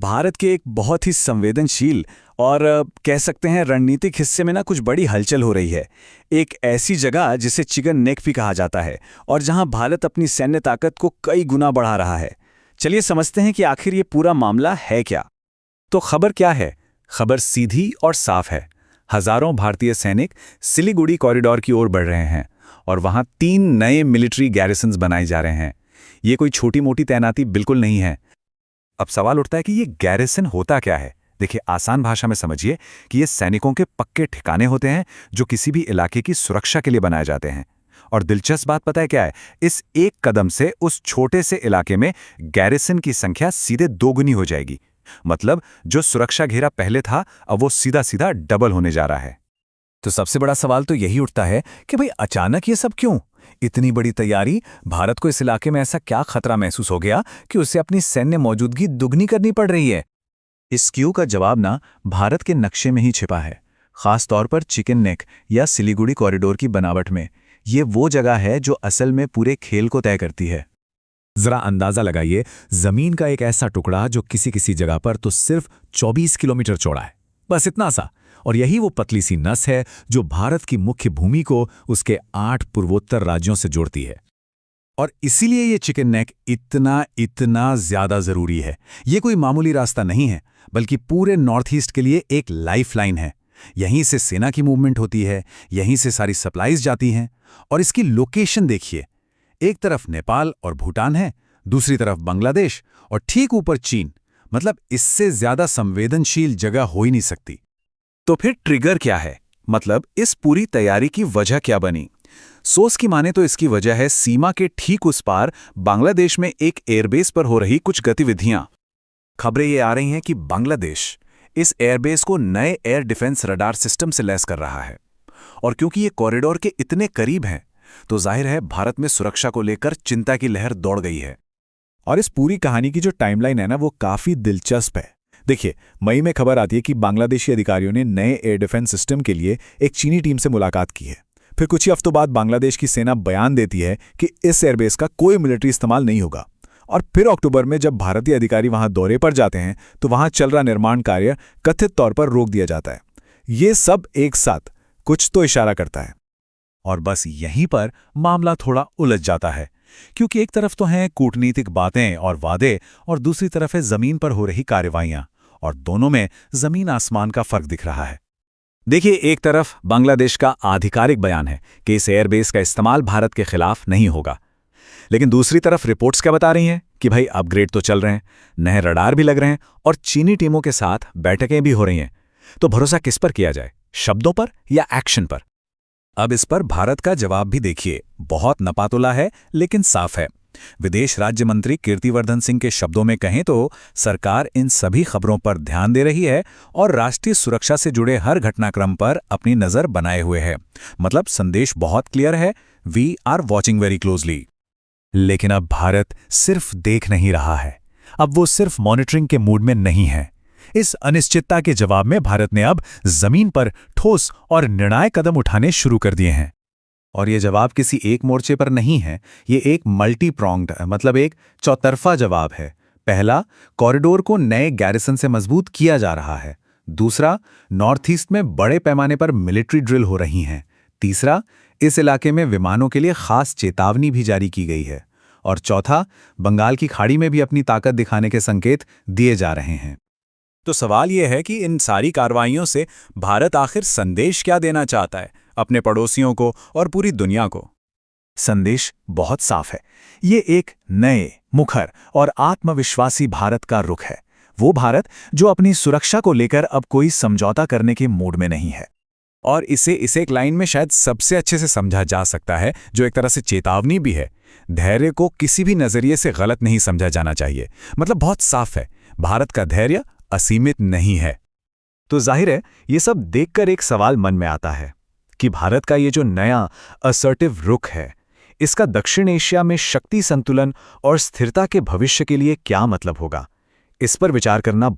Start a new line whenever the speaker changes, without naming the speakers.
भारत के एक बहुत ही संवेदनशील और कह सकते हैं रणनीतिक हिस्से में ना कुछ बड़ी हलचल हो रही है। एक ऐसी जगह जिसे चिकन नेक भी कहा जाता है और जहां भारत अपनी सैन्य ताकत को कई गुना बढ़ा रहा है। चलिए समझते हैं कि आखिर ये पूरा मामला है क्या। तो खबर क्या है? खबर सीधी और साफ है। हजारों भारतीय सैनिक सिलीगुड़ी कॉरिडोर की ओर बढ़ रहे हैं और वहां 3 नए मिलिट्री गैरिसन्स बनाए जा रहे हैं। ये कोई छोटी मोटी तैनाती बिल्कुल नहीं है। अब सवाल उठता है कि ये गैरिसन होता क्या है। देखिए, आसान भाषा में समझिए कि ये सैनिकों के पक्के ठिकाने होते हैं जो किसी भी इलाके की सुरक्षा के लिए बनाए जाते हैं। और दिलचस्प बात पता है क्या है? इस एक कदम से उस छोटे से इलाके में गैरिसन की संख्या सीधे दोगुनी हो जाएगी। मतलब जो सुरक्षा घेरा पहले था, अब वो सीधा सीधा डबल होने जा रहा है। तो सबसे बड़ा सवाल तो यही उठता है कि भाई अचानक ये सब क्यों? इतनी बड़ी तैयारी, भारत को इस इलाके में ऐसा क्या खतरा महसूस हो गया कि उसे अपनी सैन्य मौजूदगी दुगनी करनी पड़ रही है? इस क्यों का जवाब ना भारत के नक्शे में ही छिपा है, खास तौर पर चिकन नेक या सिलीगुड़ी कॉरिडोर की बनावट में। ये वो जगह है जो असल में पूरे खेल को तय करती है।
जरा अंदाजा लगाइए, जमीन का एक ऐसा टुकड़ा जो किसी किसी जगह पर तो सिर्फ 24 किलोमीटर चौड़ा है, बस इतना सा। और यही वो पतली सी नस है जो भारत की मुख्य भूमि को उसके 8 पूर्वोत्तर राज्यों से जोड़ती है। और इसीलिए ये चिकन नेक इतना इतना ज्यादा जरूरी है। ये कोई मामूली रास्ता नहीं है, बल्कि पूरे नॉर्थ ईस्ट के लिए एक लाइफलाइन है। यहीं से सेना की मूवमेंट होती है, यहीं से सारी सप्लाईज जाती हैं। और इसकी लोकेशन देखिए, एक तरफ नेपाल और भूटान है, दूसरी तरफ बांग्लादेश और ठीक ऊपर चीन। मतलब इससे ज्यादा संवेदनशील जगह हो ही नहीं सकती।
तो फिर ट्रिगर क्या है? मतलब इस पूरी तैयारी की वजह क्या बनी? सोर्स की माने तो इसकी वजह है सीमा के ठीक उस पार बांग्लादेश में एक एयरबेस पर हो रही कुछ गतिविधियां। खबरें ये आ रही हैं कि बांग्लादेश इस एयरबेस को नए एयर डिफेंस रडार सिस्टम से लैस कर रहा है। और क्योंकि ये कॉरिडोर के इतने करीब हैं, तो जाहिर है भारत में सुरक्षा को लेकर चिंता की लहर दौड़ गई है।
और इस पूरी कहानी की जो टाइमलाइन है ना, वो काफी दिलचस्प है। देखिए, मई में खबर आती है कि बांग्लादेशी अधिकारियों ने नए एयर डिफेंस सिस्टम के लिए एक चीनी टीम से मुलाकात की है। फिर कुछ ही हफ्तों बाद बांग्लादेश की सेना बयान देती है कि इस एयरबेस का कोई मिलिट्री इस्तेमाल नहीं होगा। और फिर अक्टूबर में जब भारतीय अधिकारी वहां दौरे पर जाते हैं, तो वहां चल रहा निर्माण कार्य कथित तौर पर रोक दिया जाता है। ये सब एक साथ कुछ तो इशारा करता है। और बस यहीं पर मामला थोड़ा उलझ जाता है, क्योंकि एक तरफ तो हैं कूटनीतिक बातें और वादे, और दूसरी तरफ है जमीन पर हो रही कार्रवाइयां, और दोनों में जमीन आसमान का फर्क दिख रहा है।
देखिए, एक तरफ बांग्लादेश का आधिकारिक बयान है कि इस एयरबेस का इस्तेमाल भारत के खिलाफ नहीं होगा, लेकिन दूसरी तरफ रिपोर्ट्स क्या बता रही हैं कि भाई अपग्रेड तो चल रहे हैं, नए रडार भी लग रहे हैं और चीनी टीमों के साथ बैठकें भी हो रही हैं। तो भरोसा किस पर किया जाए, शब्दों पर या एक्शन पर? अब इस पर भारत का जवाब भी देखिए, बहुत नपातुला है लेकिन साफ है। विदेश राज्य मंत्री कीर्तिवर्धन सिंह के शब्दों में कहें तो सरकार इन सभी खबरों पर ध्यान दे रही है और राष्ट्रीय सुरक्षा से जुड़े हर घटनाक्रम पर अपनी नजर बनाए हुए है। मतलब संदेश बहुत क्लियर है, we are watching very closely.
लेकिन अब भारत सिर्फ देख नहीं रहा है, अब वो सिर्फ मॉनिटरिंग के मूड में नहीं है। इस अनिश्चितता के जवाब में भारत ने अब जमीन पर ठोस और निर्णायक कदम उठाने शुरू कर दिए हैं।
और ये जवाब किसी एक मोर्चे पर नहीं है, ये एक मल्टी प्रॉन्ग्ड, मतलब एक चौतरफा जवाब है। पहला, कॉरिडोर को नए गैरिसन से मजबूत किया जा रहा है। दूसरा, नॉर्थ ईस्ट में बड़े पैमाने पर मिलिट्री ड्रिल हो रही हैं। तीसरा, इस इलाके में विमानों के लिए खास चेतावनी भी जारी की गई है। और चौथा, बंगाल की खाड़ी में भी अपनी ताकत दिखाने के संकेत दिए जा रहे हैं। तो सवाल यह है कि इन सारी कार्रवाइयों से भारत आखिर संदेश क्या देना चाहता है अपने पड़ोसियों को और पूरी दुनिया को?
संदेश बहुत साफ है। ये एक नए, मुखर और आत्मविश्वासी भारत का रुख है। वो भारत जो अपनी सुरक्षा को लेकर अब कोई समझौता करने के मूड में नहीं है।
और इसे एक लाइन में शायद सबसे अच्छे से समझा जा सकता है, जो एक तरह से चेतावनी भी है। धैर्य को किसी भी नजरिए से गलत नहीं समझा जाना चाहिए। मतलब बहुत साफ है, भारत का धैर्य असीमित नहीं है।
तो जाहिर है, ये सब देखकर एक सवाल मन में आता है कि भारत का ये जो नया असर्टिव रुख है, इसका दक्षिण एशिया में शक्ति संतुलन और स्थिरता के भविष्य के लिए क्या मतलब होगा। इस पर विचार करना